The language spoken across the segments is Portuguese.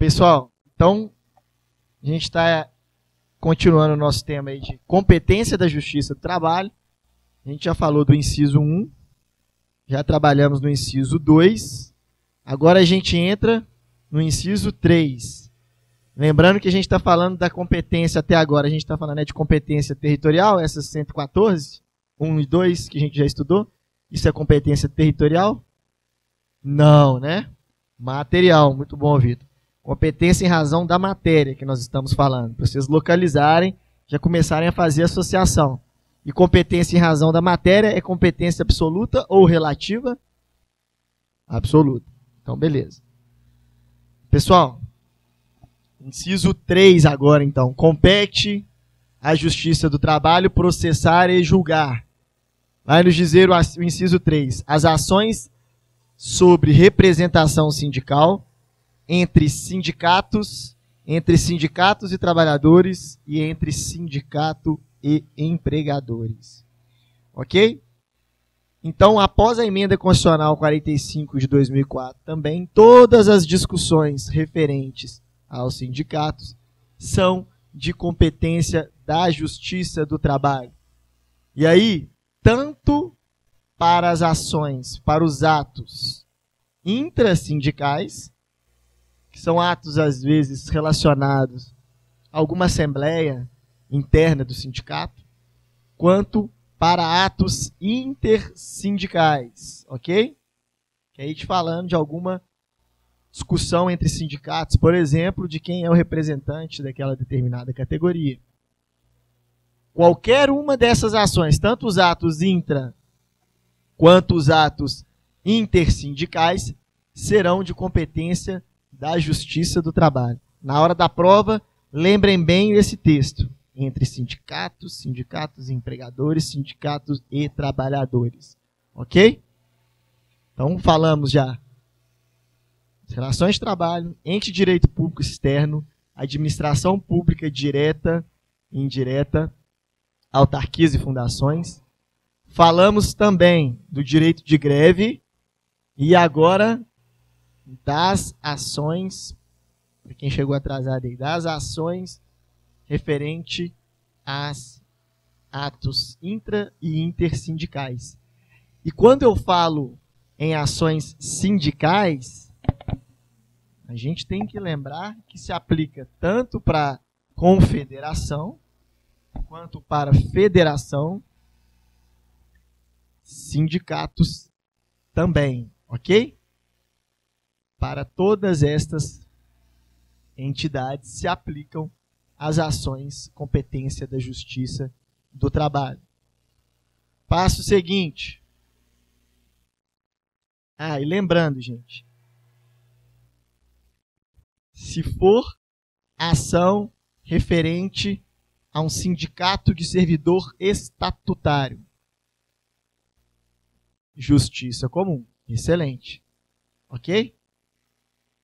Pessoal, então a gente está continuando o nosso tema aí de competência da Justiça do Trabalho. A gente já falou do inciso 1, já trabalhamos no inciso 2, agora a gente entra no inciso 3. Lembrando que a gente está falando da competência até agora, a gente está falando de competência territorial, essas 114, 1 e 2 que a gente já estudou. Isso é competência territorial? Não, né? Material, muito bom, Vitor. Competência em razão da matéria que nós estamos falando, para vocês localizarem, já começarem a fazer associação. E competência em razão da matéria é competência absoluta ou relativa? Absoluta. Então, beleza. Pessoal, inciso 3 agora, então. Compete à Justiça do Trabalho processar e julgar. Vai nos dizer o inciso 3. As ações sobre representação sindical entre sindicatos e trabalhadores e entre sindicato e empregadores. Ok? Então, após a emenda constitucional 45 de 2004, também todas as discussões referentes aos sindicatos são de competência da Justiça do Trabalho. E aí, tanto para as ações, para os atos intrasindicais, que são atos, às vezes, relacionados a alguma assembleia interna do sindicato, quanto para atos intersindicais, ok? Que aí te falando de alguma discussão entre sindicatos, por exemplo, de quem é o representante daquela determinada categoria. Qualquer uma dessas ações, tanto os atos intra quanto os atos intersindicais, serão de competência da Justiça do Trabalho. Na hora da prova, lembrem bem desse texto. Entre sindicatos, sindicatos e empregadores, sindicatos e trabalhadores. Ok? Então, falamos já das relações de trabalho, ente de direito público externo, administração pública direta e indireta, autarquias e fundações. Falamos também do direito de greve e agora das ações, para quem chegou atrasado aí, das ações referente aos atos intra e intersindicais. E quando eu falo em ações sindicais, a gente tem que lembrar que se aplica tanto para confederação quanto para federação, sindicatos também, ok? Para todas estas entidades se aplicam as ações competência da Justiça do Trabalho. Passo seguinte. E lembrando, gente, se for ação referente a um sindicato de servidor estatutário, justiça comum. Excelente. Ok?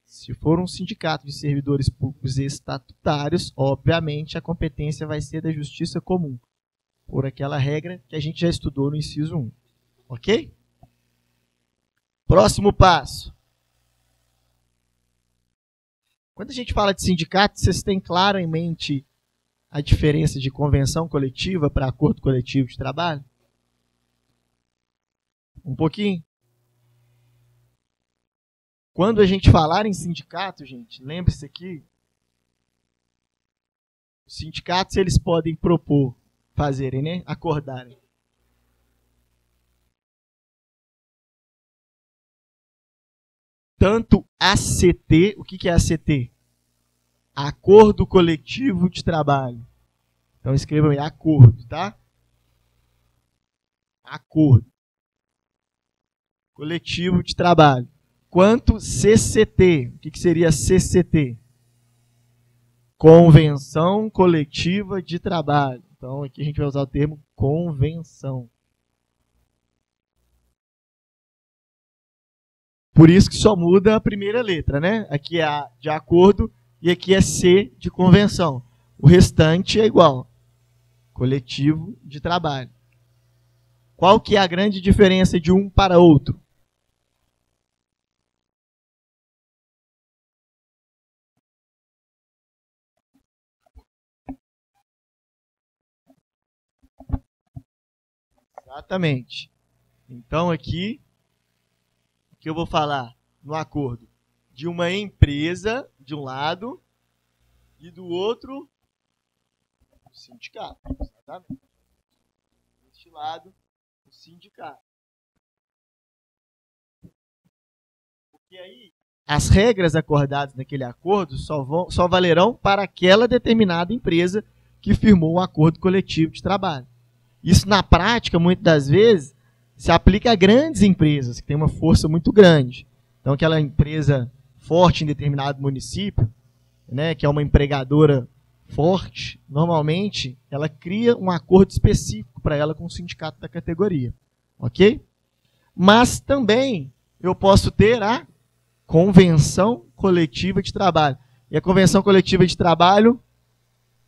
Se for um sindicato de servidores públicos estatutários, obviamente a competência vai ser da Justiça comum, por aquela regra que a gente já estudou no inciso 1. Ok? Próximo passo. Quando a gente fala de sindicato, vocês têm claro em mente a diferença de convenção coletiva para acordo coletivo de trabalho? Um pouquinho? Quando a gente falar em sindicato, gente, lembre-se aqui, os sindicatos eles podem propor, fazerem, né? Acordarem. Tanto ACT, o que é ACT? Acordo Coletivo de Trabalho. Então escrevam aí, acordo, tá? Acordo Coletivo de Trabalho. Quanto CCT. O que seria CCT? Convenção Coletiva de Trabalho. Então, aqui a gente vai usar o termo convenção. Por isso que só muda a primeira letra, né? Aqui é A de acordo e aqui é C de convenção. O restante é igual. Coletivo de trabalho. Qual que é a grande diferença de um para outro? Exatamente. Então aqui, o que eu vou falar no acordo? De uma empresa, de um lado, e do outro, o sindicato. Exatamente. Deste lado, o sindicato. Porque aí, as regras acordadas naquele acordo só valerão para aquela determinada empresa que firmou um acordo coletivo de trabalho. Isso, na prática, muitas das vezes, se aplica a grandes empresas, que têm uma força muito grande. Então, aquela empresa forte em determinado município, né, que é uma empregadora forte, normalmente, ela cria um acordo específico para ela com o sindicato da categoria. Ok? Mas também eu posso ter a convenção coletiva de trabalho. E a convenção coletiva de trabalho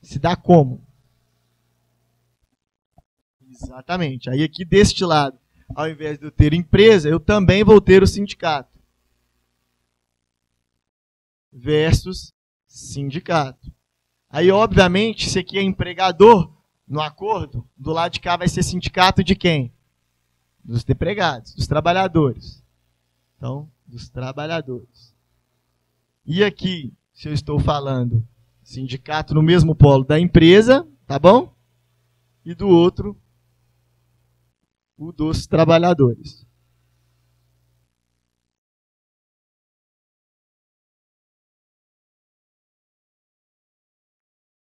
se dá como? Exatamente. Aí aqui deste lado, ao invés de eu ter empresa, eu também vou ter o sindicato. Versus sindicato. Aí, obviamente, se aqui é empregador, no acordo, do lado de cá vai ser sindicato de quem? Dos empregados, dos trabalhadores. Então, dos trabalhadores. E aqui, se eu estou falando sindicato no mesmo polo da empresa, tá bom? E do outro, o dos trabalhadores.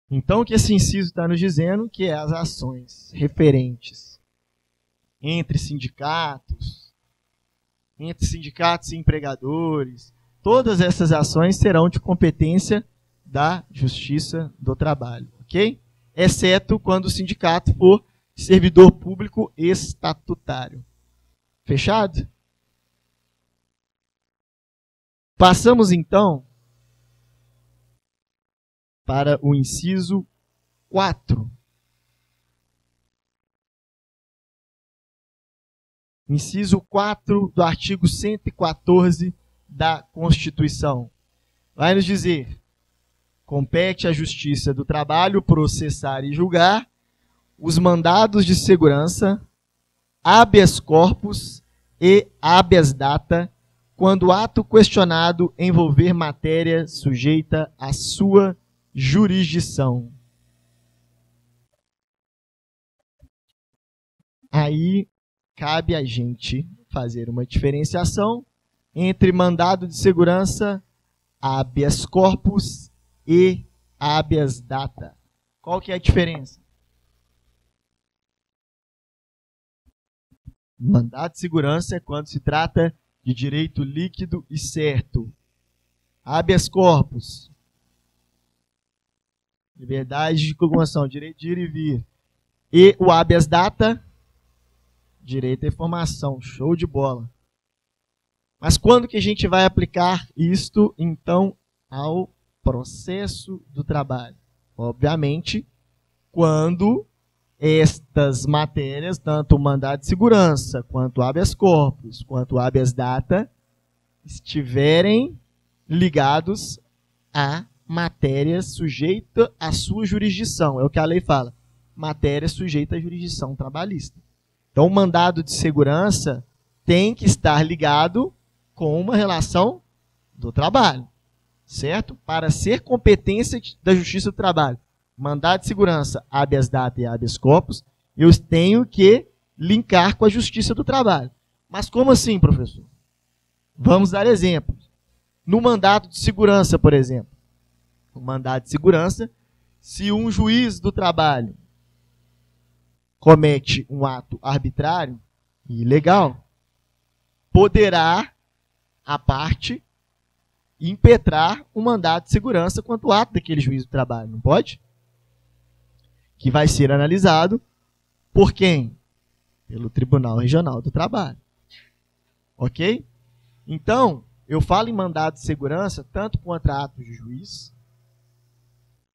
Então, o que esse inciso está nos dizendo? Que é as ações referentes entre sindicatos e empregadores, todas essas ações serão de competência da Justiça do Trabalho, ok? Exceto quando o sindicato for servidor público estatutário. Fechado? Passamos, então, para o inciso 4. Inciso 4 do artigo 114 da Constituição. Vai nos dizer: compete à Justiça do Trabalho processar e julgar os mandados de segurança, habeas corpus e habeas data, quando o ato questionado envolver matéria sujeita à sua jurisdição. Aí cabe a gente fazer uma diferenciação entre mandado de segurança, habeas corpus e habeas data. Qual que é a diferença? Mandado de segurança é quando se trata de direito líquido e certo. Habeas corpus, liberdade de locomoção, direito de ir e vir. E o habeas data, direito à informação. Show de bola. Mas quando que a gente vai aplicar isto, então, ao processo do trabalho? Obviamente, quando estas matérias, tanto o mandado de segurança, quanto o habeas corpus, quanto o habeas data, estiverem ligados a matéria sujeita à sua jurisdição. É o que a lei fala. Matéria sujeita à jurisdição trabalhista. Então, o mandado de segurança tem que estar ligado com uma relação do trabalho, certo? Para ser competência da Justiça do Trabalho, mandado de segurança, habeas data e habeas corpus, eu tenho que linkar com a Justiça do Trabalho. Mas como assim, professor? Vamos dar exemplos. No mandado de segurança, por exemplo. O mandado de segurança, se um juiz do trabalho comete um ato arbitrário e ilegal, poderá a parte impetrar um mandado de segurança quanto ao ato daquele juiz do trabalho, não pode? Que vai ser analisado por quem? Pelo Tribunal Regional do Trabalho. Ok? Então, eu falo em mandado de segurança tanto contra atos de juiz,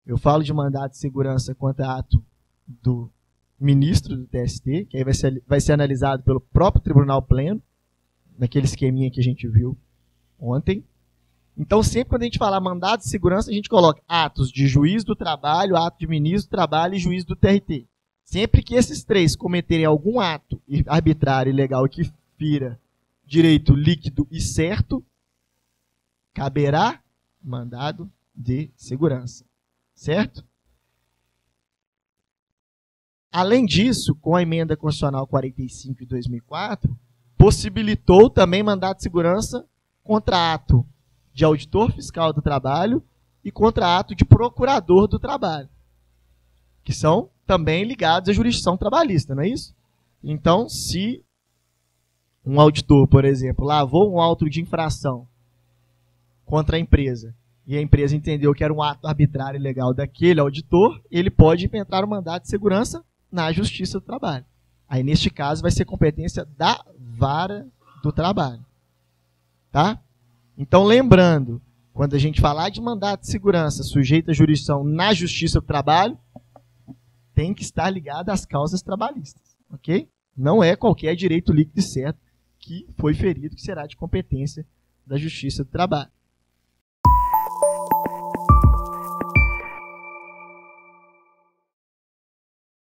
eu falo de mandado de segurança contra ato do ministro do TST, que aí vai ser analisado pelo próprio Tribunal Pleno, naquele esqueminha que a gente viu ontem. Então, sempre quando a gente falar mandado de segurança, a gente coloca atos de juiz do trabalho, ato de ministro do trabalho e juiz do TRT. Sempre que esses três cometerem algum ato arbitrário, ilegal que fira direito líquido e certo, caberá mandado de segurança. Certo? Além disso, com a emenda constitucional 45 de 2004, possibilitou também mandado de segurança contra ato de auditor fiscal do trabalho e contra ato de procurador do trabalho, que são também ligados à jurisdição trabalhista, não é isso? Então, se um auditor, por exemplo, lavou um auto de infração contra a empresa e a empresa entendeu que era um ato arbitrário e ilegal daquele auditor, ele pode impetrar o mandado de segurança na Justiça do Trabalho. Aí, neste caso, vai ser competência da Vara do Trabalho. Tá? Então, lembrando, quando a gente falar de mandado de segurança sujeito à jurisdição na Justiça do Trabalho, tem que estar ligado às causas trabalhistas. Ok? Não é qualquer direito líquido e certo que foi ferido que será de competência da Justiça do Trabalho.